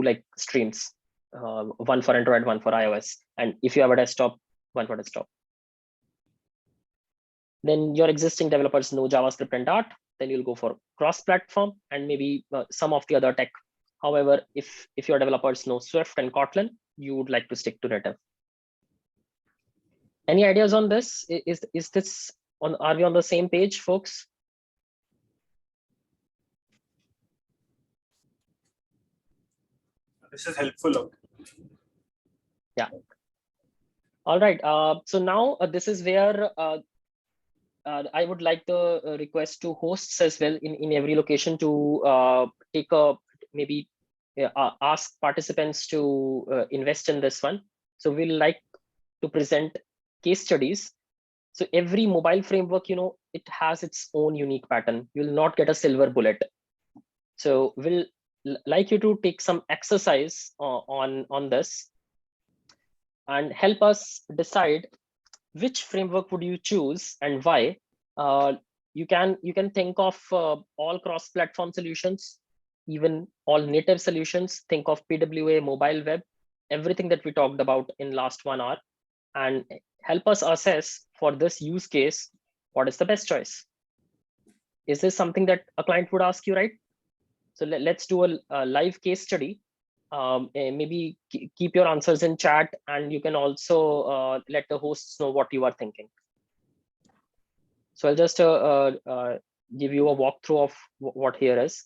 like streams, one for Android, one for iOS. And if you have a desktop, one for desktop. Then your existing developers know JavaScript and Dart, then you'll go for cross-platform and maybe some of the other tech. However, if your developers know Swift and Kotlin, you would like to stick to native. Any ideas on this? Is this on? Are we on the same page, folks? This is helpful. Yeah. All right. So now this is where I would like the request to hosts as well in every location to take a maybe ask participants to invest in this one. So we'll like to present case studies. So every mobile framework, it has its own unique pattern. You'll not get a silver bullet. So we'll like you to take some exercise on this and help us decide which framework would you choose and why. You can think of all cross-platform solutions, even all native solutions. Think of PWA, mobile web, everything that we talked about in last 1 hour, and help us assess for this use case, what is the best choice? Is this something that a client would ask you, right? So let's do a live case study. Maybe keep your answers in chat, and you can also let the hosts know what you are thinking. So I'll just give you a walkthrough of what here is.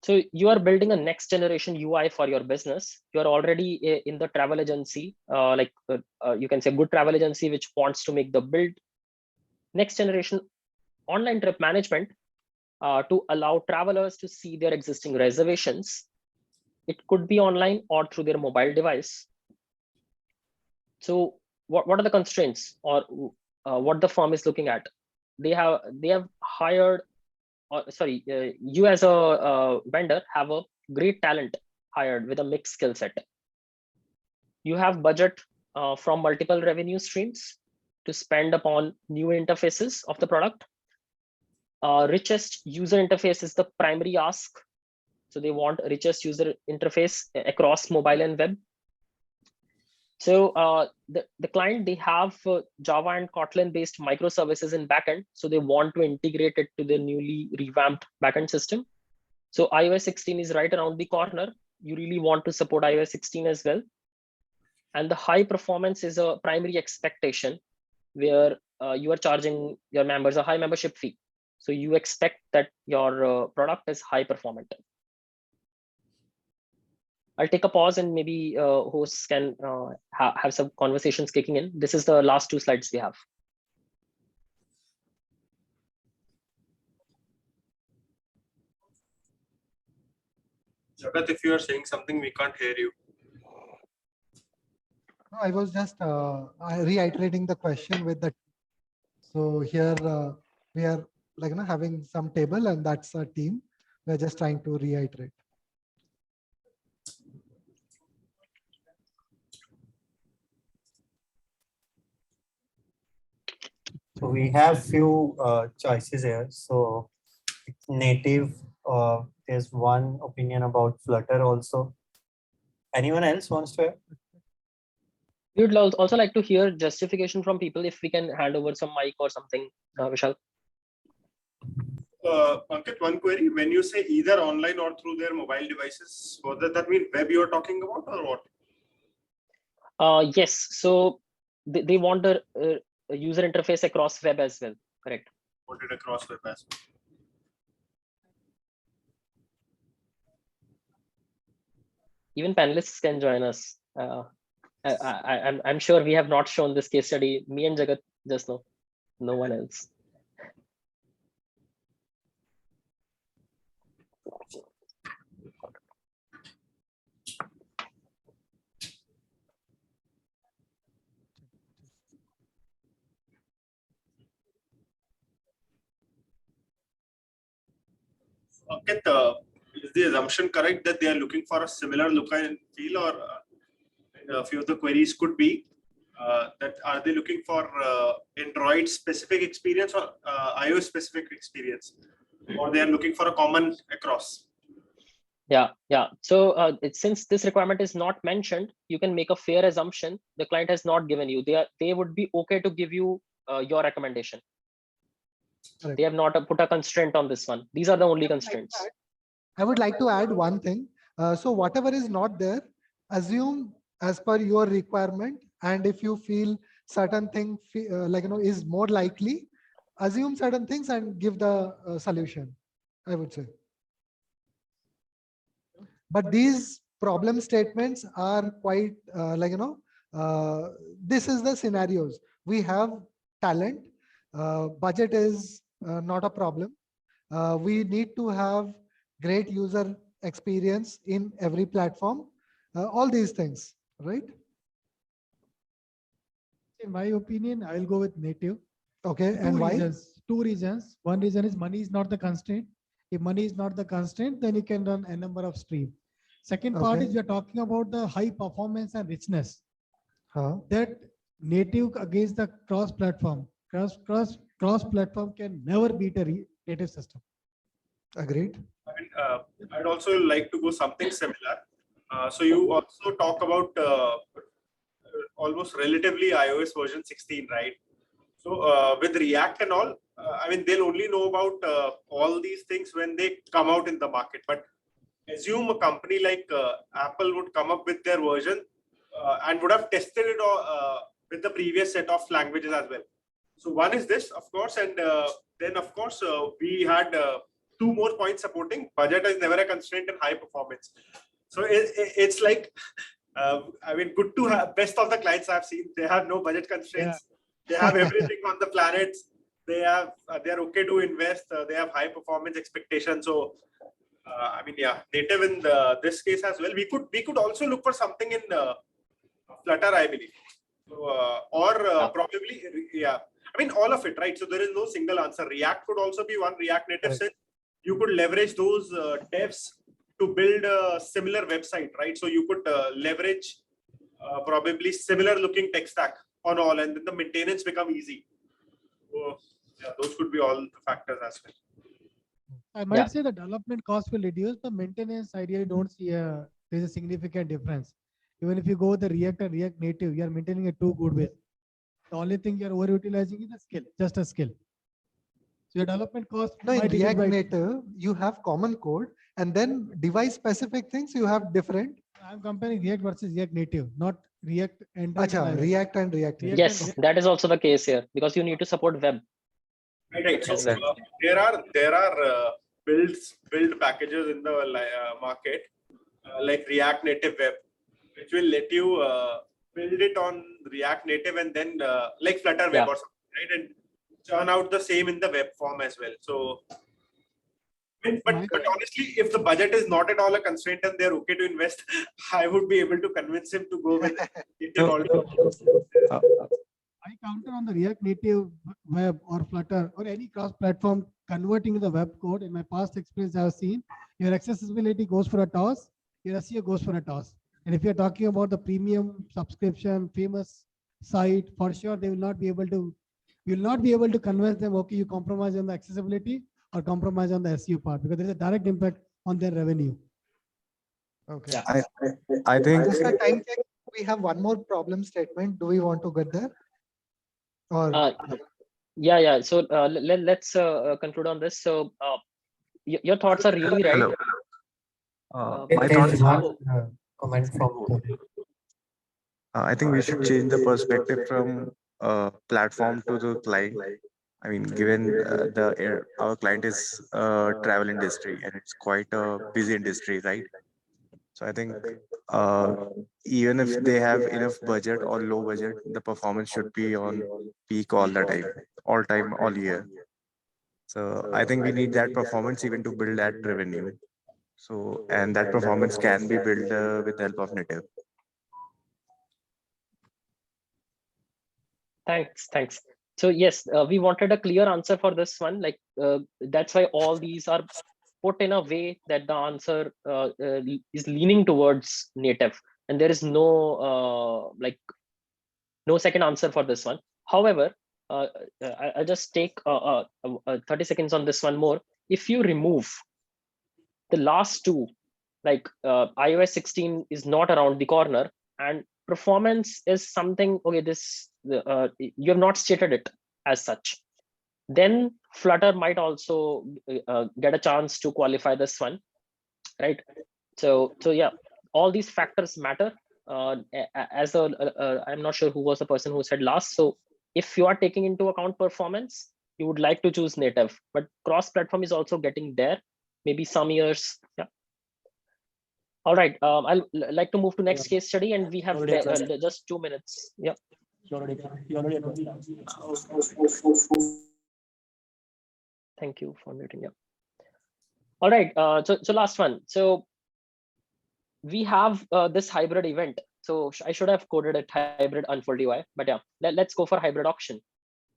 So you are building a next generation UI for your business. You are already in the travel agency, you can say good travel agency, which wants to make the build next generation online trip management to allow travelers to see their existing reservations. It could be online or through their mobile device. So what are the constraints, or what the firm is looking at? They have hired, you as a vendor have a great talent hired with a mixed skill set. You have budget from multiple revenue streams to spend upon new interfaces of the product. Richest user interface is the primary ask. So they want richest user interface across mobile and web. So the client, they have Java and Kotlin based microservices in backend. So they want to integrate it to the newly revamped backend system. So iOS 16 is right around the corner. You really want to support iOS 16 as well. And the high performance is a primary expectation, where you are charging your members a high membership fee. So you expect that your product is high performant. I'll take a pause and maybe hosts can have some conversations kicking in. This is the last 2 slides we have. Jagat, if you are saying something, we can't hear you. No, I was just reiterating the question with the. So here we are like having some table, and that's a team. We're just trying to reiterate. So we have few choices here. So native, there's one opinion about Flutter also. Anyone else wants to? We would also like to hear justification from people if we can hand over some mic or something, Vishal. Ankit, one query. When you say either online or through their mobile devices, what does that mean? Web you're talking about or what? Yes. So they want the user interface across web as well. Correct. Want it across web as well. Even panelists can join us. I'm sure we have not shown this case study. Me and Jagat just know. No one else. Ankit, is the assumption correct that they are looking for a similar look and feel, or a few of the queries could be that are they looking for Android specific experience or iOS specific experience, or they are looking for a common across? Yeah. So since this requirement is not mentioned, you can make a fair assumption the client has not given you. They would be okay to give you your recommendation. Correct. They have not put a constraint on this one. These are the only constraints. I would like to add one thing. So whatever is not there, assume as per your requirement, and if you feel certain thing is more likely, assume certain things and give the solution, I would say. But these problem statements are quite this is the scenarios. We have talent, budget is not a problem. We need to have great user experience in every platform, all these things, right? In my opinion, I'll go with native. Okay, and why? Two reasons. One reason is money is not the constraint. If money is not the constraint, then you can run a number of streams. Second part is we are talking about the high performance and richness. That native against the cross-platform. Cross-platform can never beat a native system. Agreed. I mean, I'd also like to go something similar. So you also talk about almost relatively iOS version 16, right? So with React and all, I mean, they'll only know about all these things when they come out in the market. But assume a company like Apple would come up with their version and would have tested it with the previous set of languages as well. So one is this, of course, and then of course we had two more points supporting budget is never a constraint and high performance. So it's like I mean, good to have best of the clients I've seen. They have no budget constraints. They have everything on the planet. They're okay to invest. They have high performance expectations. So I mean, yeah, native in this case as well. We could also look for something in Flutter, I believe. So, probably, yeah. I mean, all of it, right? So there is no single answer. React could also be one. React Native says you could leverage those devs to build a similar website, right? So you could leverage probably similar looking tech stack on all, and then the maintenance become easy. So yeah, those could be all the factors as well. I might say the development cost will reduce. The maintenance, I really don't see there's a significant difference. Even if you go with the React and React Native, you are maintaining a two good way. The only thing you are overutilizing is the skill, just a skill. So your development cost. No, in React Native, you have common code, and then device specific things you have different. I'm comparing React versus React Native, not React and React and React Native. Yes, that is also the case here because you need to support web. Right. So there are build packages in the market like React Native Web, which will let you build it on React Native and then like Flutter Web or something, right? And churn out the same in the web form as well. So, but honestly, if the budget is not at all a constraint and they're okay to invest, I would be able to convince him to go with native also. I counter on the React Native Web or Flutter or any cross-platform converting the web code. In my past experience, I have seen your accessibility goes for a toss, your SEO goes for a toss. And if you're talking about the premium subscription, famous site, for sure they will not be able to. You will not be able to convince them. Okay, you compromise on the accessibility or compromise on the SEO part because there is a direct impact on their revenue. Okay. I think Just a time check. We have one more problem statement. Do we want to get there? Or yeah. So let's conclude on this. So your thoughts are really right. my There's thoughts. one comment from I think we should change the perspective from platform to the client. I mean, given our client is travel industry and it's quite a busy industry, right? So I think even if they have enough budget or low budget, the performance should be on peak all the time, all year. So I think we need that performance even to build that revenue. So, and that performance can be built with the help of native. Thanks. So yes, we wanted a clear answer for this one. Like that's why all these are put in a way that the answer is leaning towards native, and there is no no second answer for this one. However, I'll just take 30 seconds on this one more. If you remove the last two, like iOS 16 is not around the corner, and performance is something, okay, this you have not stated it as such, then Flutter might also get a chance to qualify this one, right? So yeah, all these factors matter. As I'm not sure who was the person who said last. So if you are taking into account performance, you would like to choose native, but cross-platform is also getting there. Maybe some years, yeah. All right, I'll like to move to next case study, and we have just 2 minutes. Yeah. Thank you for muting. Yeah. All right. So last one. So we have this hybrid event. So I should have coded it hybrid unfold UI, but yeah, let's go for hybrid auction.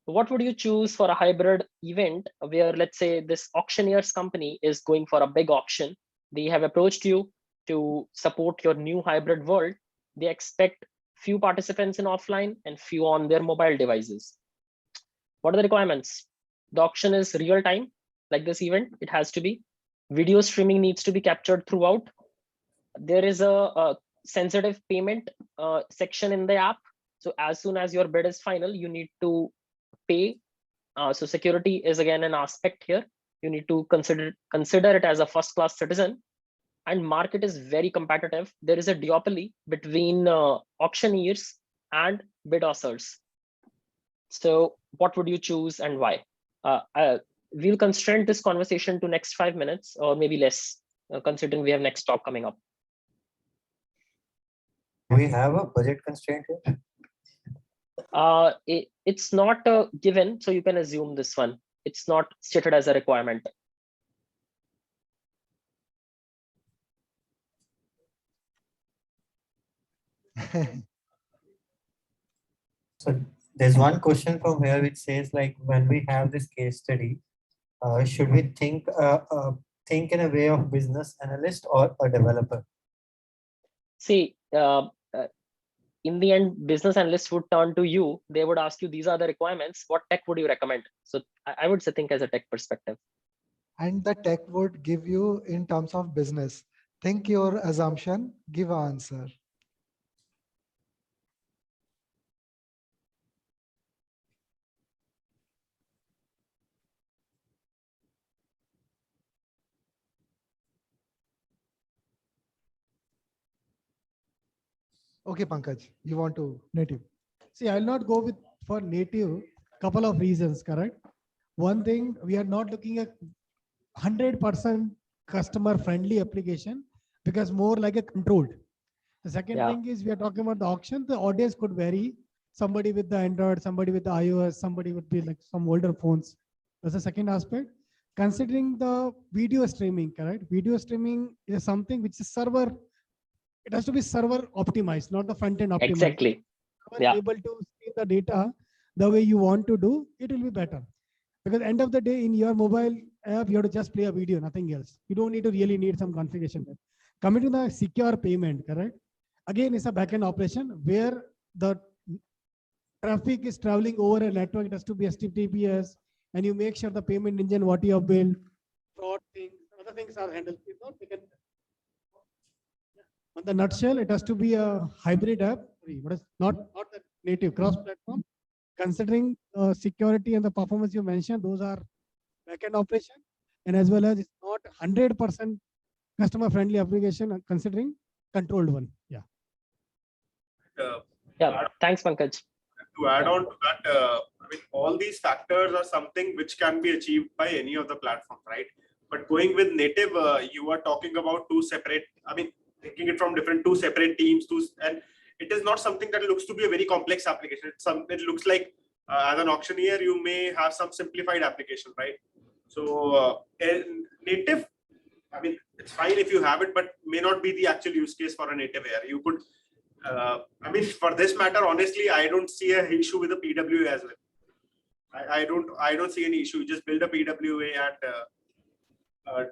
What would you choose for a hybrid event where, let's say, this auctioneer's company is going for a big auction? They have approached you to support your new hybrid world. They expect few participants in offline and few on their mobile devices. What are the requirements? The auction is real time, like this event. It has to be. Video streaming needs to be captured throughout. There is a sensitive payment section in the app. So as soon as your bid is final, you need to pay. So security is again an aspect here. You need to consider it as a first-class citizen. And market is very competitive. There is a duopoly between auctioneers and bid offers. So what would you choose and why? We'll constrain this conversation to next 5 minutes or maybe less, considering we have next talk coming up. Do we have a budget constraint here? It's not given, so you can assume this one. It's not stated as a requirement. So there's one question from here which says, like, when we have this case study, should we think in a way of business analyst or a developer? See, in the end, business analysts would turn to you. They would ask you, these are the requirements. What tech would you recommend? So I would say think as a tech perspective. And the tech would give you in terms of business. Think your assumption, give an answer. Okay, Pankaj, you want to native. See, I'll not go with for native. Couple of reasons, correct? One thing, we are not looking at 100% customer friendly application. because more like a controlled. The second Yeah. thing is we are talking about the auction. The audience could vary. Somebody with the Android, somebody with the iOS, somebody would be like some older phones. That's the second aspect. Considering the video streaming, correct? Video streaming is something which is server. It has to be server optimized, not the front end optimized. Exactly. If you are able to see the data the way you want to do, it will be better. Because end of the day, in your mobile app, you have to just play a video, nothing else. You don't need to really need some configuration. Coming to the secure payment, correct? Again, it's a backend operation where the traffic is traveling over a network. It has to be HTTPS, and you make sure the payment engine what you have built, fraud things, other things are handled. It's not taken. On the nutshell, it has to be a hybrid app, but it's not the native cross-platform. Considering security and the performance you mentioned, those are backend operation, and as well as it's not 100% customer-friendly application, considering controlled one. Yeah. Yeah. Thanks, Pankaj. To add on to that, I mean, all these factors are something which can be achieved by any of the platforms, right? But going with native, you are talking about two separate, I mean, taking it from two separate teams, and it is not something that looks to be a very complex application. It looks like as an auctioneer, you may have some simplified application, right? So native, I mean, it's fine if you have it, but may not be the actual use case for a native AR. You could, I mean, for this matter, honestly, I don't see an issue with the PWA as well. I don't see any issue. You just build a PWA and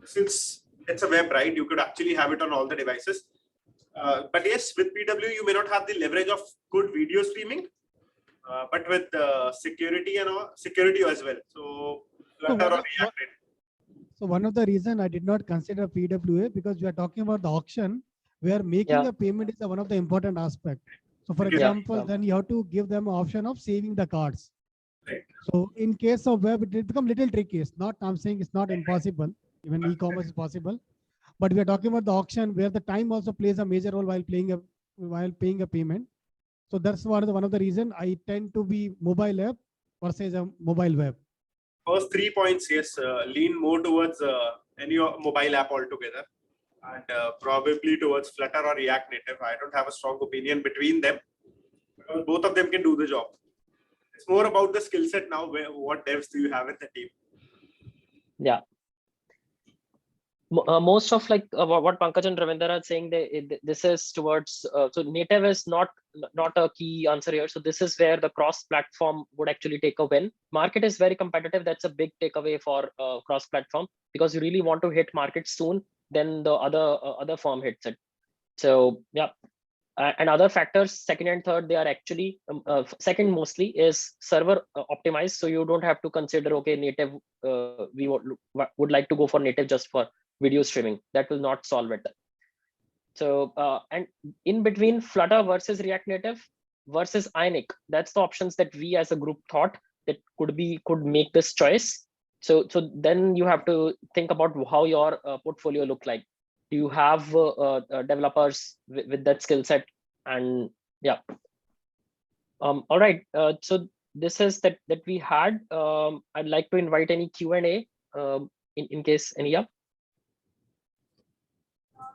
since it's a web, right, you could actually have it on all the devices. But yes, with PWA, you may not have the leverage of good video streaming, but with security and security as well. So, so one of the reason I did not consider PWA because we are talking about the auction where making a payment is one of the important aspect. So for example, then you have to give them an option of saving the cards. Right. So in case of web, it become little tricky. It's not, I'm saying it's not impossible. Even e-commerce is possible. But we are talking about the auction where the time also plays a major role while paying a payment. So that's one of the reason I tend to be mobile app versus a mobile web. First 3 points, yes, lean more towards any mobile app altogether, and probably towards Flutter or React Native. I don't have a strong opinion between them because both of them can do the job. It's more about the skill set now. What devs do you have in the team? Yeah. Most of like what Pankaj and Ravinder are saying, this is towards so native is not a key answer here. So this is where the cross-platform would actually take a win. Market is very competitive. That's a big takeaway for cross-platform because you really want to hit market soon. Then the other firm hits it. So yeah. And other factors, second and third, they are actually second mostly is server optimized. So you don't have to consider, okay, native, we would like to go for native just for video streaming. That will not solve it. So, and in between Flutter versus React Native versus Ionic, that's the options that we as a group thought that could make this choice. So then you have to think about how your portfolio look like. Do you have developers with that skill set? And yeah. All right. So this is that we had. I'd like to invite any Q&A in case any. Yeah.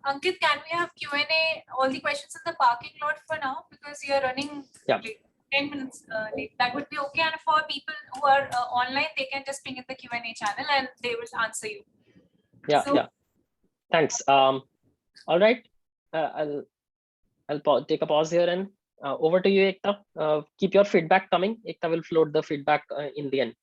Ankit, can we have Q&A, all the questions in the parking lot for now? Because you're running like 10 minutes late. That would be okay. And for people who are online, they can just ping in the Q&A channel and they will answer you. Yeah, yeah. Thanks. All right. I'll take a pause here and over to you, Ekta. Keep your feedback coming. Ekta will float the feedback in the end.